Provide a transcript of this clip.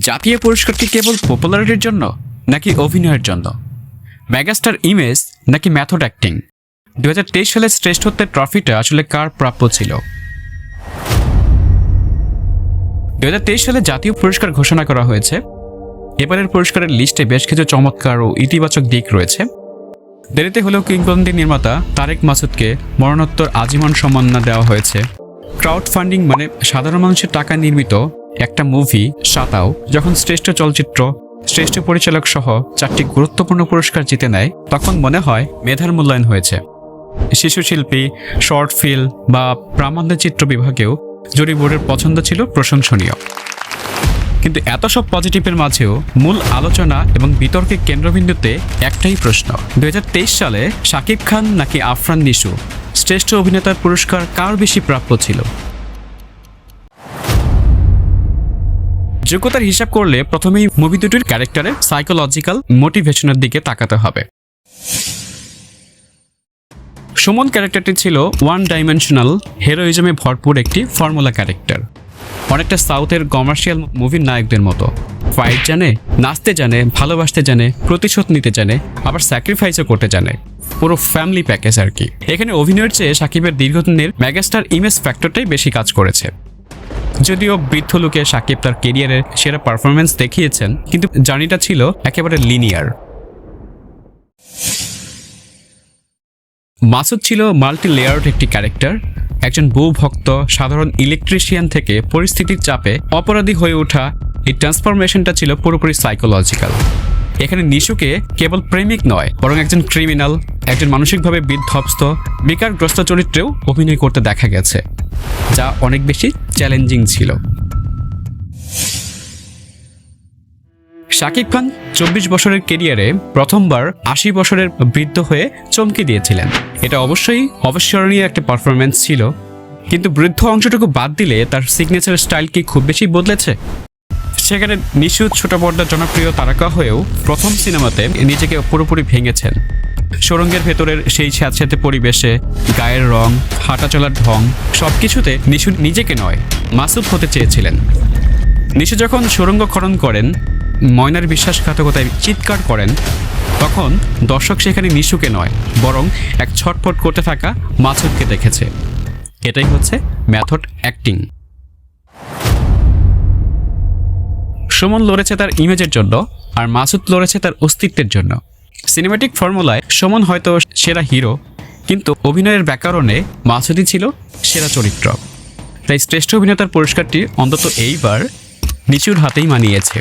জাতীয় পুরস্কার কি কেবল পপুলারিটির জন্য নাকি অভিনয়ের জন্য? মেগাস্টার ইমেজ নাকি মেথড অ্যাক্টিং? 2023 সালের শ্রেষ্ঠত্বের ট্রফিটা আসলে কার প্রাপ্য ছিল? 2023 সালে জাতীয় পুরস্কার ঘোষণা করা হয়েছে। এবারের পুরস্কারের লিস্টে বেশ কিছু চমৎকার ও ইতিবাচক দিক রয়েছে। দেরিতে হলেও কিংবদন্তি নির্মাতা তারেক মাসুদকে মরণোত্তর আজীবন সম্মাননা দেওয়া হয়েছে। ক্রাউড ফান্ডিং মানে সাধারণ মানুষের টাকা নির্মিত একটা মুভি সাতাও যখন শ্রেষ্ঠ চলচ্চিত্র, শ্রেষ্ঠ পরিচালক সহ 4টি গুরুত্বপূর্ণ পুরস্কার জিতে নেয়, তখন মনে হয় মেধার মূল্যায়ন হয়েছে। শিশু শিল্পী, শর্ট ফিল্ম বা প্রামাণ্যচিত্র বিভাগেও জুরি বোর্ডের পছন্দ ছিল প্রশংসনীয়। কিন্তু এত সব পজিটিভের মাঝেও মূল আলোচনা এবং বিতর্কের কেন্দ্রবিন্দুতে একটাই প্রশ্ন: 2023 সালে শাকিব খান নাকি আফরান নিশু শ্রেষ্ঠ অভিনেতার পুরস্কার কার বেশি প্রাপ্য ছিল? যোগ্যতার হিসাব করলে প্রথমেই মুভি দুটির ক্যারেক্টারের সাইকোলজিক্যাল মোটিভেশনের দিকে তাকাতে হবে। সুমন ক্যারেক্টারটি ছিল ওয়ান ডাইমেনশনাল হেরোইজমে ভরপুর একটি ফর্মুলা ক্যারেক্টার, অনেকটা সাউথের কমার্শিয়াল মুভির নায়কদের মতো। ফাইট জানে, নাচতে জানে, ভালোবাসতে জানে, প্রতিশোধ নিতে জানে, আবার স্যাক্রিফাইসও করতে জানে। পুরো ফ্যামিলি প্যাকেজ আর কি। এখানে অভিনয়ের চেয়ে সাকিবের দীর্ঘদিনের মেগাস্টার ইমেজ ফ্যাক্টরটাই বেশি কাজ করেছে। যদিও বৃদ্ধ লোকে সাকিব তার কেরিয়ারের সেরা পারফরমেন্স দেখিয়েছেন, কিন্তু জার্নিটা ছিল একেবারে লিনিয়ার। মাসুদ ছিল মাল্টি লেয়ার্ড একটি ক্যারেক্টার, একজন বউ ভক্ত সাধারণ ইলেকট্রিশিয়ান থেকে পরিস্থিতির চাপে অপরাধী হয়ে ওঠা। এই ট্রান্সফরমেশনটা ছিল পুরোপুরি সাইকোলজিক্যাল। এখানে নিশুকে কেবল প্রেমিক নয়, বরং একজন ক্রিমিনাল, একজন মানসিকভাবে বিধ্বস্ত, বিকারগ্রস্ত চরিত্রেও অভিনয় করতে দেখা গেছে, যা অনেক বেশি চ্যালেঞ্জিং ছিল। শাকিব খান 24 বছরের কেরিয়ারে প্রথমবার 80 বছরের বৃদ্ধ হয়ে চমকে দিয়েছিলেন। এটা অবশ্যই অবিস্মরণীয় একটা পারফরমেন্স ছিল, কিন্তু বৃদ্ধ অংশটুকু বাদ দিলে তার সিগনেচার স্টাইল কি খুব বেশি বদলেছে? সেখানে নিশু ছোট পর্দার জনপ্রিয় তারকা হয়েও প্রথম সিনেমাতে নিজেকে পুরোপুরি ভেঙেছেন। সুড়ঙ্গের ভেতরের সেই স্যাঁতস্যাঁতে পরিবেশে, গায়ের রং, হাঁটা চলার ঢং, সব কিছুতে নিশু নিজেকে নয়, মাসুদ হতে চেয়েছিলেন। নিশু যখন সুড়ঙ্গ খনন করেন, ময়নার বিশ্বাসঘাতকতায় চিৎকার করেন, তখন দর্শক সেখানে নিশুকে নয়, বরং এক ছটফট করতে থাকা মাসুদকে দেখেছে। এটাই হচ্ছে মেথড অ্যাক্টিং। সুমন লড়েছে তার ইমেজের জন্য, আর মাসুদ লড়েছে তার অস্তিত্বের জন্য। সিনেম্যাটিক ফর্মুলায় সুমন হয়তো সেরা হিরো, কিন্তু অভিনয়ের ব্যাকরণে মাসুদই ছিল সেরা চরিত্র। তাই শ্রেষ্ঠ অভিনেতার পুরস্কারটি অন্তত এইবার নিশুর হাতেই মানিয়েছে।